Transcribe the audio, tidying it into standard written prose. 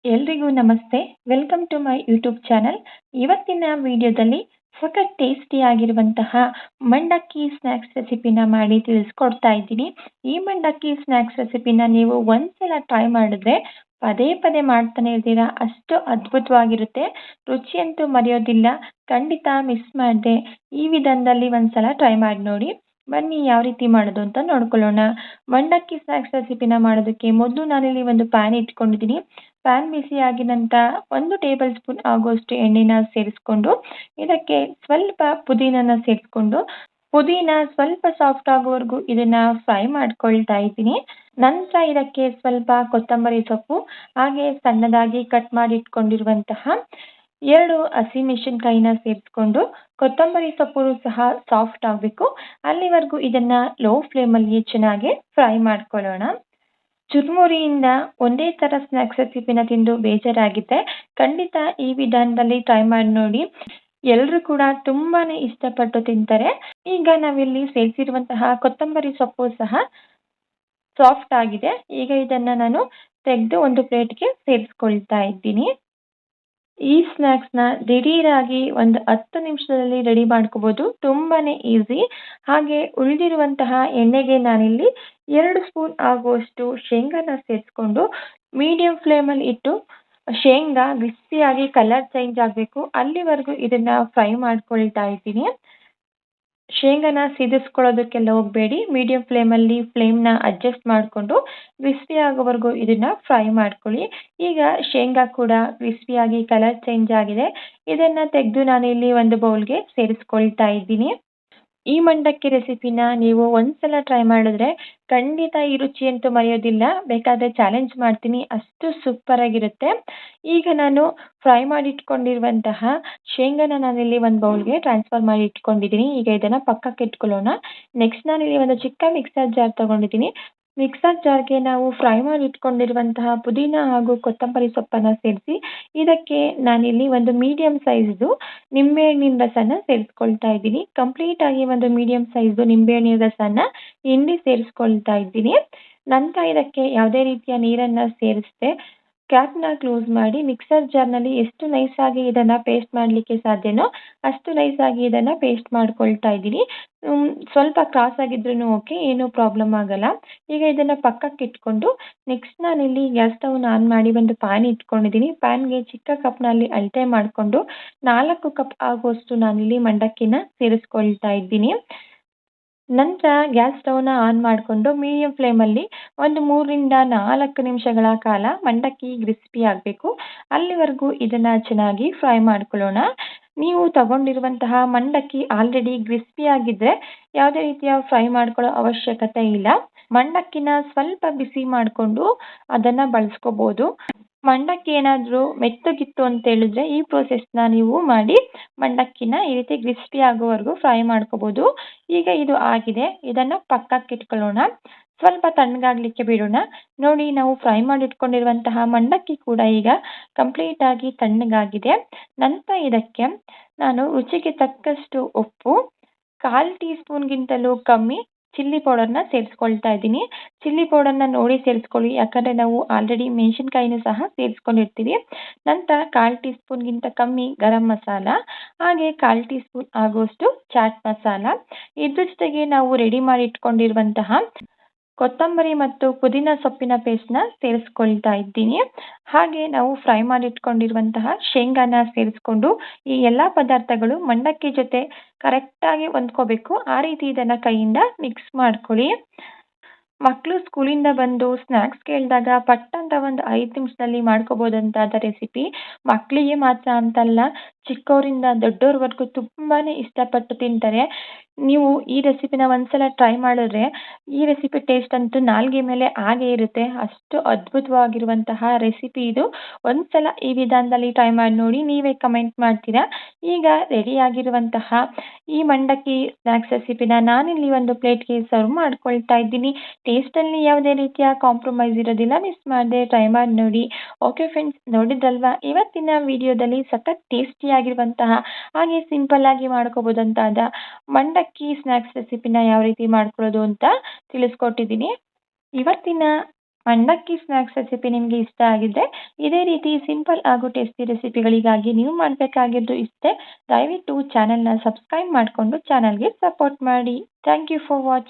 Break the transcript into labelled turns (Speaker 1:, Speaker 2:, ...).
Speaker 1: ಎಲ್ರಿಗೂ ನಮಸ್ತೆ. Welcome to my YouTube channel. ಇವತ್ತಿನ ವಿಡಿಯೋದಲ್ಲಿ ಸಖತ್ ಟೇಸ್ಟಿ ಆಗಿರುವಂತಹ ಮಂಡಕ್ಕಿ ಸ್ನ್ಯಾಕ್ಸ್ ರೆಸಿಪಿನ ಮಾಡಿ ತಿಳಿಸ್ಕೊಡ್ತಾ ಇದ್ದೀನಿ. ಈ ಮಂಡಕ್ಕಿ ಸ್ನ್ಯಾಕ್ಸ್ ರೆಸಿಪಿನ ನೀವು ಒಂದ್ಸಲ ಟ್ರೈ ಮಾಡಿದ್ರೆ ಪದೇ ಪದೇ ಮಾಡ್ತಾನೆ ಇರ್ತೀರಾ, ಅಷ್ಟು ಅದ್ಭುತವಾಗಿರುತ್ತೆ. ರುಚಿಯಂತೂ ಮರೆಯೋದಿಲ್ಲ. ಖಂಡಿತ ಮಿಸ್ ಮಾಡದೆ ಈ ವಿಧಾನದಲ್ಲಿ ಒಂದ್ಸಲ ಟ್ರೈ ಮಾಡಿ ನೋಡಿ. ಬನ್ನಿ ಯಾವ ರೀತಿ ಮಾಡೋದು ಅಂತ ನೋಡ್ಕೊಳ್ಳೋಣ. ಮಂಡಕ್ಕಿ ಸ್ನ್ಯಾಕ್ಸ್ ರೆಸಿಪಿನ ಮಾಡೋದಕ್ಕೆ ಮೊದಲು ನಾನಿಲ್ಲಿ ಒಂದು ಪ್ಯಾನ್ ಇಟ್ಕೊಂಡಿದ್ದೀನಿ. ಪ್ಯಾನ್ ಬಿಸಿಯಾಗಿ ನಂತರ 1 ಟೇಬಲ್ ಸ್ಪೂನ್ ಆಗುವಷ್ಟು ಎಣ್ಣೆನ ಸೇರಿಸ್ಕೊಂಡು ಇದಕ್ಕೆ ಸ್ವಲ್ಪ ಪುದೀನನ ಸೇರಿಸ್ಕೊಂಡು ಪುದೀನ ಸ್ವಲ್ಪ ಸಾಫ್ಟ್ ಆಗೋವರೆಗೂ ಇದನ್ನ ಫ್ರೈ ಮಾಡ್ಕೊಳ್ತಾ ಇದ್ದೀನಿ. ನಂತರ ಇದಕ್ಕೆ ಸ್ವಲ್ಪ ಕೊತ್ತಂಬರಿ ಸೊಪ್ಪು ಹಾಗೆ ಸಣ್ಣದಾಗಿ ಕಟ್ ಮಾಡಿ ಇಟ್ಕೊಂಡಿರುವಂತಹ 2 ಹಸಿಮೆಣಸಿನಕಾಯಿನ ಸೇರಿಸ್ಕೊಂಡು ಕೊತ್ತಂಬರಿ ಸೊಪ್ಪು ಸಹ ಸಾಫ್ಟ್ ಆಗಬೇಕು ಅಲ್ಲಿವರೆಗೂ ಇದನ್ನ ಲೋ ಫ್ಲೇಮಲ್ಲಿ ಚೆನ್ನಾಗಿ ಫ್ರೈ ಮಾಡ್ಕೊಳ್ಳೋಣ. ಚುರುಮುರಿಯಿಂದ ಒಂದೇ ಥರ ಸ್ನ್ಯಾಕ್ಸ್ ರೆಸಿಪಿನ ತಿಂದು ಬೇಜಾರಾಗಿದೆ. ಖಂಡಿತ ಈ ವಿಧಾನದಲ್ಲಿ ಟ್ರೈ ಮಾಡಿ ನೋಡಿ. ಎಲ್ಲರೂ ಕೂಡ ತುಂಬಾನೇ ಇಷ್ಟಪಟ್ಟು ತಿಂತಾರೆ. ಈಗ ನಾವಿಲ್ಲಿ ಸೇರಿಸಿರುವಂತಹ ಕೊತ್ತಂಬರಿ ಸೊಪ್ಪು ಸಹ ಸಾಫ್ಟ್ ಆಗಿದೆ. ಈಗ ಇದನ್ನ ನಾನು ತೆಗೆದು ಒಂದು ಪ್ಲೇಟ್ಗೆ ಸೇರಿಸ್ಕೊಳ್ತಾ ಇದ್ದೀನಿ. ಈ ಸ್ನ್ಯಾಕ್ಸ್ನ ದಿಢೀರಾಗಿ ಒಂದು 10 ನಿಮಿಷದಲ್ಲಿ ರೆಡಿ ಮಾಡ್ಕೋಬೋದು. ತುಂಬಾನೇ ಈಸಿ. ಹಾಗೆ ಉಳಿದಿರುವಂತಹ ಎಣ್ಣೆಗೆ ನಾನಿಲ್ಲಿ 2 ಸ್ಪೂನ್ ಆಗುವಷ್ಟು ಶೇಂಗಾನ ಸೇರಿಸ್ಕೊಂಡು ಮೀಡಿಯಂ ಫ್ಲೇಮಲ್ಲಿ ಇಟ್ಟು ಶೇಂಗಾ ಕ್ರಿಸ್ಪಿಯಾಗಿ ಕಲರ್ ಚೇಂಜ್ ಆಗಬೇಕು ಅಲ್ಲಿವರೆಗೂ ಇದನ್ನ ಫ್ರೈ ಮಾಡ್ಕೊಳ್ತಾ ಇದ್ದೀನಿ. ಶೇಂಗಾನ ಸಿದಿಸ್ಕೊಳ್ಳೋದಕ್ಕೆಲ್ಲ ಹೋಗಬೇಡಿ. ಮೀಡಿಯಂ ಫ್ಲೇಮಲ್ಲಿ ಫ್ಲೇಮ್ನ ಅಡ್ಜಸ್ಟ್ ಮಾಡಿಕೊಂಡು ಕ್ರಿಸ್ಪಿ ಆಗೋವರೆಗೂ ಇದನ್ನ ಫ್ರೈ ಮಾಡ್ಕೊಳ್ಳಿ. ಈಗ ಶೇಂಗಾ ಕೂಡ ಕ್ರಿಸ್ಪಿಯಾಗಿ ಕಲರ್ ಚೇಂಜ್ ಆಗಿದೆ. ಇದನ್ನ ತೆಗೆದು ನಾನಿಲ್ಲಿ ಒಂದು ಬೌಲ್ಗೆ ಸೇರಿಸ್ಕೊಳ್ತಾ ಇದ್ದೀನಿ. ಈ ಮಂಡಕ್ಕಿ ರೆಸಿಪಿನ ನೀವು ಒಂದ್ಸಲ ಟ್ರೈ ಮಾಡಿದ್ರೆ ಖಂಡಿತ ಈ ರುಚಿಯಂತೂ ಮರೆಯೋದಿಲ್ಲ. ಬೇಕಾದರೆ ಚಾಲೆಂಜ್ ಮಾಡ್ತೀನಿ, ಅಷ್ಟು ಸೂಪರ್ ಆಗಿರುತ್ತೆ. ಈಗ ನಾನು ಫ್ರೈ ಮಾಡಿ ಇಟ್ಕೊಂಡಿರುವಂತಹ ಶೇಂಗಾನ ನಾನಿಲ್ಲಿ ಒಂದು ಬೌಲ್ಗೆ ಟ್ರಾನ್ಸ್ಫರ್ ಮಾಡಿ ಇಟ್ಕೊಂಡಿದ್ದೀನಿ. ಈಗ ಇದನ್ನು ಪಕ್ಕಕ್ಕೆ ಇಟ್ಕೊಳ್ಳೋಣ. ನೆಕ್ಸ್ಟ್ ನಾನಿಲ್ಲಿ ಒಂದು ಚಿಕ್ಕ ಮಿಕ್ಸರ್ ಜಾರ್ ತೊಗೊಂಡಿದ್ದೀನಿ. ಮಿಕ್ಸರ್ ಜಾರ್ಗೆ ನಾವು ಫ್ರೈ ಮಾಡಿ ಇಟ್ಕೊಂಡಿರುವಂತಹ ಪುದೀನ ಹಾಗೂ ಕೊತ್ತಂಬರಿ ಸೊಪ್ಪನ್ನು ಸೇರಿಸಿ ಇದಕ್ಕೆ ನಾನಿಲ್ಲಿ ಒಂದು ಮೀಡಿಯಂ ಸೈಜ್ದು ನಿಂಬೆಹಣ್ಣಿನ ರಸನ ಸೇರಿಸ್ಕೊಳ್ತಾ ಇದ್ದೀನಿ. ಕಂಪ್ಲೀಟ್ ಆಗಿ ಒಂದು ಮೀಡಿಯಂ ಸೈಜ್ದು ನಿಂಬೆಹಣ್ಣಿನ ರಸನ ಹಿಂಡಿ ಸೇರಿಸ್ಕೊಳ್ತಾ ಇದ್ದೀನಿ. ನಂತರ ಇದಕ್ಕೆ ಯಾವುದೇ ರೀತಿಯ ನೀರನ್ನು ಸೇರಿಸದೆ ಕ್ಯಾಪ್ನ ಕ್ಲೋಸ್ ಮಾಡಿ ಮಿಕ್ಸರ್ ಜಾರ್ನಲ್ಲಿ ಎಷ್ಟು ನೈಸಾಗಿ ಇದನ್ನು ಪೇಸ್ಟ್ ಮಾಡಲಿಕ್ಕೆ ಸಾಧ್ಯನೋ ಅಷ್ಟು ನೈಸಾಗಿ ಇದನ್ನು ಪೇಸ್ಟ್ ಮಾಡ್ಕೊಳ್ತಾ ಇದ್ದೀನಿ. ಸ್ವಲ್ಪ ಕ್ರಾಸ್ ಆಗಿದ್ರೂ ಓಕೆ, ಏನೂ ಪ್ರಾಬ್ಲಮ್ ಆಗಲ್ಲ. ಈಗ ಇದನ್ನು ಪಕ್ಕಕ್ಕೆ ಇಟ್ಕೊಂಡು ನೆಕ್ಸ್ಟ್ ನಾನಿಲ್ಲಿ ಗ್ಯಾಸ್ ಸ್ಟವ್ನ ಆನ್ ಮಾಡಿ ಒಂದು ಪ್ಯಾನ್ ಇಟ್ಕೊಂಡಿದ್ದೀನಿ. ಪ್ಯಾನ್ಗೆ ಚಿಕ್ಕ ಕಪ್ನಲ್ಲಿ ಅಳತೆ ಮಾಡಿಕೊಂಡು 4 ಕಪ್ ಆಗುವಷ್ಟು ನಾನಿಲ್ಲಿ ಮಂಡಕ್ಕಿನ ಸೇರಿಸ್ಕೊಳ್ತಾ ಇದ್ದೀನಿ. ನಂತರ ಗ್ಯಾಸ್ ಸ್ಟವ್ನ ಆನ್ ಮಾಡಿಕೊಂಡು ಮೀಡಿಯಂ ಫ್ಲೇಮಲ್ಲಿ ಒಂದು 3ರಿಂದ 4 ನಿಮಿಷಗಳ ಕಾಲ ಮಂಡಕ್ಕಿ ಕ್ರಿಸ್ಪಿ ಆಗಬೇಕು ಅಲ್ಲಿವರೆಗೂ ಇದನ್ನು ಚೆನ್ನಾಗಿ ಫ್ರೈ ಮಾಡ್ಕೊಳ್ಳೋಣ. ನೀವು ತಗೊಂಡಿರುವಂತಹ ಮಂಡಕ್ಕಿ ಆಲ್ರೆಡಿ ಕ್ರಿಸ್ಪಿ ಆಗಿದ್ದರೆ ಯಾವುದೇ ರೀತಿಯ ಫ್ರೈ ಮಾಡ್ಕೊಳ್ಳೋ ಅವಶ್ಯಕತೆ ಇಲ್ಲ. ಮಂಡಕ್ಕಿನ ಸ್ವಲ್ಪ ಬಿಸಿ ಮಾಡಿಕೊಂಡು ಅದನ್ನು ಬಳಸ್ಕೋಬೋದು. ಮಂಡಕ್ಕಿ ಏನಾದರೂ ಮೆತ್ತಗಿತ್ತು ಅಂತ ಹೇಳಿದ್ರೆ ಈ ಪ್ರೋಸೆಸ್ನ ನೀವು ಮಾಡಿ ಮಂಡಕ್ಕಿನ ಈ ರೀತಿ ಕ್ರಿಸ್ಪಿ ಆಗೋವರೆಗೂ ಫ್ರೈ ಮಾಡ್ಕೋಬೋದು. ಈಗ ಇದು ಆಗಿದೆ. ಇದನ್ನು ಪಕ್ಕಕ್ಕೆ ಇಟ್ಕೊಳ್ಳೋಣ. ಸ್ವಲ್ಪ ತಣ್ಣಗಾಗಲಿಕ್ಕೆ ಬಿಡೋಣ. ನೋಡಿ, ನಾವು ಫ್ರೈ ಮಾಡಿ ಇಟ್ಕೊಂಡಿರುವಂತಹ ಮಂಡಕ್ಕಿ ಕೂಡ ಈಗ ಕಂಪ್ಲೀಟಾಗಿ ತಣ್ಣಗಾಗಿದೆ. ನಂತರ ಇದಕ್ಕೆ ನಾನು ರುಚಿಗೆ ತಕ್ಕಷ್ಟು ಉಪ್ಪು, 1/4 ಟೀ ಸ್ಪೂನ್ಗಿಂತಲೂ ಕಮ್ಮಿ ಚಿಲ್ಲಿ ಪೌಡರ್ನ ಸೇರಿಸ್ಕೊಳ್ತಾ ಇದ್ದೀನಿ. ಚಿಲ್ಲಿ ಪೌಡರ್ನ ನೋಡಿ ಸೇರಿಸ್ಕೊಳ್ಳಿ, ಯಾಕಂದರೆ ನಾವು ಆಲ್ರೆಡಿ ಮೆಣಸಿನ್ಕಾಯಿನೂ ಸಹ ಸೇರಿಸ್ಕೊಂಡಿರ್ತೀವಿ. ನಂತರ 1/4 ಟೀ ಸ್ಪೂನ್ಗಿಂತ ಕಮ್ಮಿ ಗರಂ ಮಸಾಲ, ಹಾಗೆ 1/4 ಟೀ ಸ್ಪೂನ್ ಆಗುವಷ್ಟು ಚಾಟ್ ಮಸಾಲ. ಇದ್ರ ಜೊತೆಗೆ ನಾವು ರೆಡಿ ಮಾಡಿ ಇಟ್ಕೊಂಡಿರುವಂತಹ ಕೊತ್ತಂಬರಿ ಮತ್ತು ಪುದೀನ ಸೊಪ್ಪಿನ ಪೇಸ್ಟ್ನ ಸೇರಿಸ್ಕೊಳ್ತಾ ಇದ್ದೀನಿ. ಹಾಗೆ ನಾವು ಫ್ರೈ ಮಾಡಿ ಇಟ್ಕೊಂಡಿರುವಂತಹ ಶೇಂಗಾನ ಸೇರಿಸ್ಕೊಂಡು ಈ ಎಲ್ಲ ಪದಾರ್ಥಗಳು ಮಂಡಕ್ಕಿ ಜೊತೆ ಕರೆಕ್ಟಾಗಿ ಹೊಂದ್ಕೋಬೇಕು. ಆ ರೀತಿ ಇದನ್ನು ಕೈಯಿಂದ ಮಿಕ್ಸ್ ಮಾಡ್ಕೊಳ್ಳಿ. ಮಕ್ಕಳು ಸ್ಕೂಲಿಂದ ಬಂದು ಸ್ನ್ಯಾಕ್ಸ್ ಕೇಳಿದಾಗ ಪಟ್ ಅಂತ ಒಂದು 5 ನಿಮಿಷದಲ್ಲಿ ಮಾಡ್ಕೋಬೋದಂತಾದ ರೆಸಿಪಿ. ಮಕ್ಕಳಿಗೆ ಮಾತ್ರ ಅಂತಲ್ಲ, ಚಿಕ್ಕವರಿಂದ ದೊಡ್ಡವ್ರವರೆಗೂ ತುಂಬಾ ಇಷ್ಟಪಟ್ಟು ತಿಂತಾರೆ. ನೀವು ಈ ರೆಸಿಪಿನ ಒಂದ್ಸಲ ಟ್ರೈ ಮಾಡಿದ್ರೆ ಈ ರೆಸಿಪಿ ಟೇಸ್ಟ್ ಅಂತೂ ನಾಲ್ಗೆ ಮೇಲೆ ಹಾಗೇ ಇರುತ್ತೆ. ಅಷ್ಟು ಅದ್ಭುತವಾಗಿರುವಂತಹ ರೆಸಿಪಿ ಇದು. ಒಂದ್ಸಲ ಈ ವಿಧಾನದಲ್ಲಿ ಟ್ರೈ ಮಾಡಿ ನೋಡಿ, ನೀವೇ ಕಮೆಂಟ್ ಮಾಡ್ತೀರಾ. ಈಗ ರೆಡಿಯಾಗಿರುವಂತಹ ಈ ಮಂಡಕ್ಕಿ ಸ್ನ್ಯಾಕ್ಸ್ ರೆಸಿಪಿನ ನಾನಿಲ್ಲಿ ಒಂದು ಪ್ಲೇಟ್ಗೆ ಸರ್ವ್ ಮಾಡ್ಕೊಳ್ತಾ ಇದ್ದೀನಿ. ಟೇಸ್ಟಲ್ಲಿ ಯಾವುದೇ ರೀತಿಯ ಕಾಂಪ್ರಮೈಸ್ ಇರೋದಿಲ್ಲ. ಮಿಸ್ ಮಾಡದೆ ಟ್ರೈ ಮಾಡಿ ನೋಡಿ. ಓಕೆ ಫ್ರೆಂಡ್ಸ್, ನೋಡಿದ್ರಲ್ವಾ ಇವತ್ತಿನ ವಿಡಿಯೋದಲ್ಲಿ ಸಖತ್ ಟೇಸ್ಟಿಯಾಗಿರುವಂತಹ ಹಾಗೆ ಸಿಂಪಲ್ಲಾಗಿ ಮಾಡ್ಕೋಬೋದಂತಾದ ಮಂಡಕ್ಕಿ ಸ್ನ್ಯಾಕ್ಸ್ ರೆಸಿಪಿನ ಯಾವ ರೀತಿ ಮಾಡ್ಕೊಳ್ಳೋದು ಅಂತ ತಿಳಿಸ್ಕೊಟ್ಟಿದ್ದೀನಿ. ಇವತ್ತಿನ ಮಂಡಕ್ಕಿ ಸ್ನ್ಯಾಕ್ಸ್ ರೆಸಿಪಿ ನಿಮಗೆ ಇಷ್ಟ ಆಗಿದ್ರೆ ಇದೇ ರೀತಿ ಸಿಂಪಲ್ ಹಾಗೂ ಟೇಸ್ಟಿ ರೆಸಿಪಿಗಳಿಗಾಗಿ ನೀವು ಮಾಡಬೇಕಾಗಿದ್ದು ಇಷ್ಟೇ. ದಯವಿಟ್ಟು ಚಾನೆಲ್ನ ಸಬ್ಸ್ಕ್ರೈಬ್ ಮಾಡಿಕೊಂಡು ಚಾನಲ್ಗೆ ಸಪೋರ್ಟ್ ಮಾಡಿ. Thank you for watching.